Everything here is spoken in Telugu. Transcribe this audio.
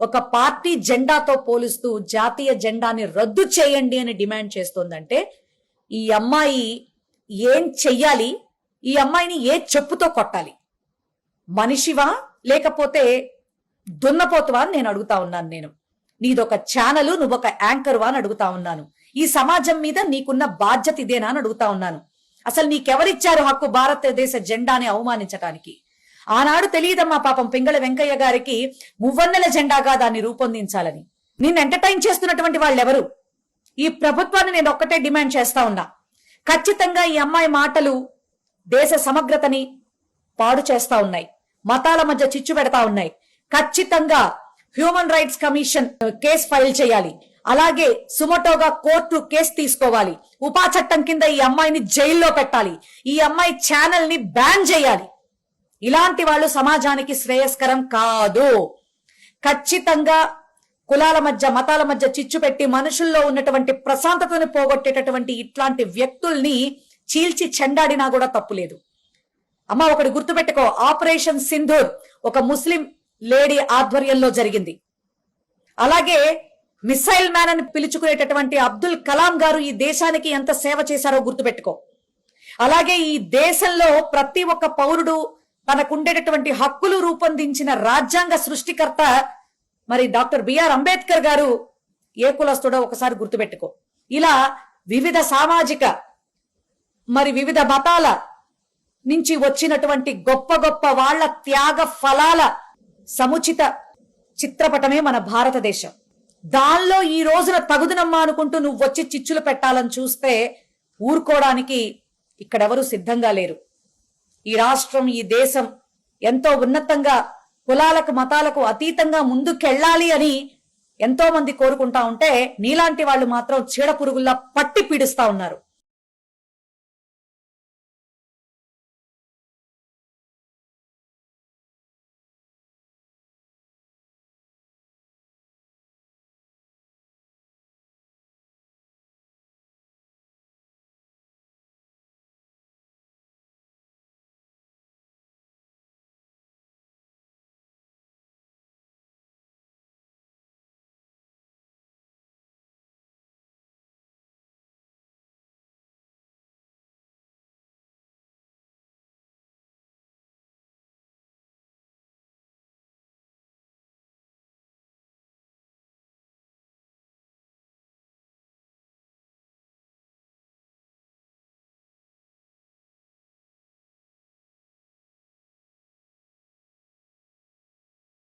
ఒక పార్టీ జెండాతో పోలుస్తూ జాతీయ జెండాని రద్దు చేయండి అని డిమాండ్ చేస్తోందంటే ఈ అమ్మాయి ఏం చెయ్యాలి? ఈ అమ్మాయిని ఏ చెప్పుతో కొట్టాలి? మనిషివా లేకపోతే దున్నపోతువా అని నేను అడుగుతా ఉన్నాను. నీదొక ఛానల్, నువ్వొక యాంకర్వా అని అడుగుతా ఉన్నాను. ఈ సమాజం మీద నీకున్న బాధ్యత ఇదేనా అని అడుగుతా ఉన్నాను. అసలు నీకెవరిచ్చారు హక్కు భారతదేశ జెండాని అవమానించటానికి? ఆనాడు తెలియదమ్మా పాపం పింగళ వెంకయ్య గారికి మువ్వన్నెల జెండాగా దాన్ని రూపొందించాలని. నిన్ను ఎంటర్టైన్ చేస్తున్నటువంటి వాళ్ళెవరు? ఈ ప్రభుత్వాన్ని నేను ఒక్కటే డిమాండ్ చేస్తా ఉన్నా, ఖచ్చితంగా ఈ అమ్మాయి మాటలు దేశ సమగ్రతని పాడు చేస్తా ఉన్నాయి, మతాల మధ్య చిచ్చు పెడతా ఉన్నాయి. ఖచ్చితంగా human rights commission case file చేయాలి. అలాగే సుమోటోగా కోర్టు కేసు తీసుకోవాలి. ఉపా చట్టం కింద ఈ అమ్మాయిని జైల్లో పెట్టాలి. ఈ అమ్మాయి ఛానల్ ని బ్యాన్ చేయాలి. ఇలాంటి వాళ్ళు సమాజానికి శ్రేయస్కరం కాదు. ఖచ్చితంగా కులాల మధ్య మతాల మధ్య చిచ్చు పెట్టి మనుషుల్లో ఉన్నటువంటి ప్రశాంతతను పోగొట్టేటటువంటి ఇట్లాంటి వ్యక్తుల్ని చీల్చి చెండాడినా కూడా తప్పులేదు. అమ్మ ఒకటి గుర్తుపెట్టుకో, ఆపరేషన్ సింధూర్ ఒక ముస్లిం లేడీ ఆధ్వర్యంలో జరిగింది. అలాగే మిసైల్ మ్యాన్ అని పిలుచుకునేటటువంటి అబ్దుల్ కలాం గారు ఈ దేశానికి ఎంత సేవ చేశారో గుర్తుపెట్టుకో. అలాగే ఈ దేశంలో ప్రతి ఒక్క పౌరుడు తనకుండేటటువంటి హక్కులు రూపొందించిన రాజ్యాంగ సృష్టికర్త మరి డాక్టర్ బిఆర్ అంబేద్కర్ గారు ఏ కులస్తుడో ఒకసారి గుర్తుపెట్టుకో. ఇలా వివిధ సామాజిక మరి వివిధ మతాల నుంచి వచ్చినటువంటి గొప్ప గొప్ప వాళ్ళ త్యాగ ఫలాల సముచిత చిత్రపటమే మన భారతదేశం. దానిలో ఈ రోజున తగుదనమ్మా అనుకుంటూ నువ్వు వచ్చి చిచ్చులు పెట్టాలని చూస్తే ఊరుకోవడానికి ఇక్కడెవరూ సిద్ధంగా లేరు. ఈ రాష్ట్రం, ఈ దేశం ఎంతో ఉన్నతంగా కులాలకు మతాలకు అతీతంగా ముందుకెళ్ళాలి అని ఎంతో మంది కోరుకుంటా ఉంటే నీలాంటి వాళ్ళు మాత్రం చీడ పురుగుల్లా పట్టి పీడిస్తా ఉన్నారు.